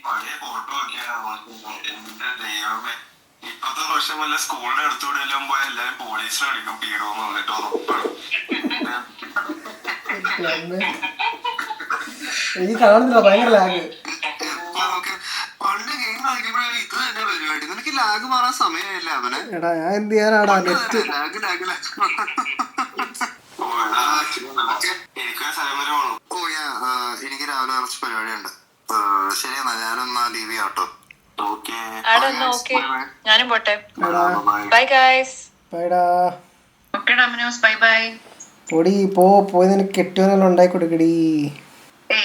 പഴയ ഫോട്ടോ എന്റെ ദൈവമേ, ഇപ്പത്തെ വർഷം വല്ല സ്കൂളിന്റെ അടുത്തൂടെ എല്ലാം പോയാൽ എല്ലാരും പോലീസിനെ വിളിക്കും പീഡോന്ന് വന്നിട്ട് ഉറപ്പാണ്. എനിക്ക് കാണുന്നില്ല, ഭയങ്കര ലാഗ്. പണ്ട് ഗെയിം കളിക്കുമ്പോഴേ ഇത് തന്നെ പരിപാടി. നിനക്ക് ലാഗ് മാറാൻ സമയമില്ല അവനെ. എടാ ഞാൻ എന്ത് ചെയ്യാനാടാ, നെറ്റ് എനിക്കൊരു സ്ഥലം വരെ പോകണം. എനിക്ക് രാവിലെ കുറച്ച് പരിപാടിയുണ്ട്. ശരി എന്നാ ഞാനൊന്നാ ലീവ് ചെയ്യാട്ടോ. ഞാനും പോട്ടെ. Bye guys. ബൈഡാ. Okay Domino's, bye bye. ഓടി പോയി നിനക്ക് കെട്ടുവനെല്ലാം ഉണ്ടാക്കി കൊടുക്കടി.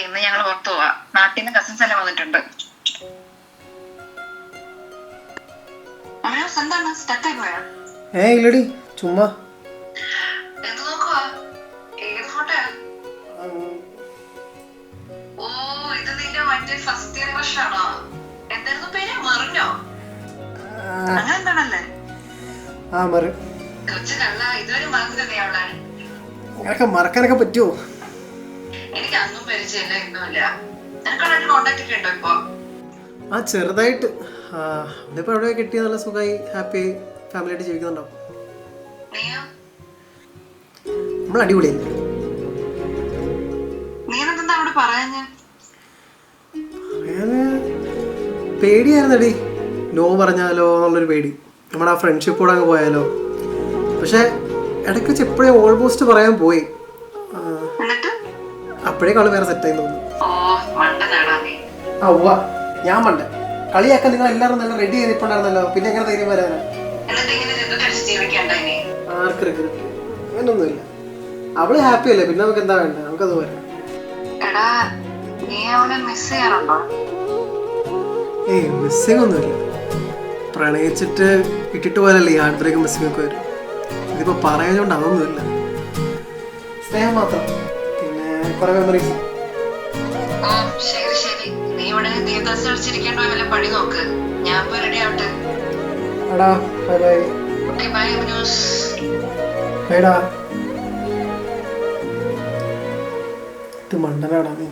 ഇന്ന് ഞങ്ങള് പുറത്തു പോവാ. നാട്ടിൽ നിന്ന് കസിൻസ് എല്ലാം വന്നിട്ടുണ്ട്. എന്താണ് സ്റ്റക്ക് ആയി പോയാ? ഇല്ലടി, ചുമ്മാ. എന്ത് നോക്കുവാ? ഏത് ഫോട്ടോയാ? ഓ, ഇത് നിന്റെ മറ്റേ ഫസ്റ്റ് ഇയർ ക്രഷ് ആണോ? എന്തായിരുന്നു പേര്? മറിഞ്ഞോ? അങ്ങനെ എന്താണല്ലേ? കൊച്ചു കള്ള, ഇതുവരെ മറന്നില്ലേ അവളെ? അങ്ങനൊക്കെ മറക്കാനൊക്കെ പറ്റുമോ? എനിക്ക് അന്നും പരിചയമില്ല, ഇന്നുമില്ല. നിനക്കായിട്ട് കോണ്ടാക്ട് ഒക്കെ ഉണ്ടോ ഇപ്പൊ? ചെറുതായിട്ട്. അതിപ്പോ എവിടെ കിട്ടിയ നല്ല സുഖമായി ഹാപ്പി ഫാമിലി ആയിട്ട് ജീവിക്കുന്നുണ്ടോ? നമ്മൾ അടിപൊളിയല്ലേ? പേടിയായിരുന്നടി, നോ പറഞ്ഞാലോ എന്നുള്ളൊരു പേടി. നമ്മുടെ ആ ഫ്രണ്ട്ഷിപ്പോടെ അങ്ങ് പോയാലോ. പക്ഷെ ഇടയ്ക്ക് വെച്ച് എപ്പോഴേ ഓൾമോസ്റ്റ് പറയാൻ പോയി. അപ്പോഴേക്കാള് വേറെ സെറ്റായി തോന്നുന്നു. ഞാൻ പണ്ട് കളിയാക്കാൻ നിങ്ങൾ എല്ലാവരും നല്ല റെഡി ചെയ്തിട്ടുണ്ടായിരുന്നല്ലോ, പിന്നെ എങ്ങനെ ധൈര്യം വരാനാ? അങ്ങനൊന്നുമില്ല. അവള് ഹാപ്പി അല്ലേ, പിന്നെ നമുക്ക് എന്താ വേണ്ട, നമുക്കത് വരാം. മിസ്സിംഗ് ഒന്നുമില്ല. പ്രണയിച്ചിട്ട് ഇട്ടിട്ട് പോലല്ലേ ഈ ഹാർട്ട് ബ്രേക്ക് മിസ്സിംഗ് ഒക്കെ വരും. ഇതിപ്പോ പറയുന്നതുകൊണ്ട് അതൊന്നുമില്ല, സ്നേഹം മാത്രം, പിന്നെ കുറെ മെമ്മറീസ്. എടാ ബൈ ബൈ. ബൈഡാ. ഇത് മണ്ടനാടാ നീ.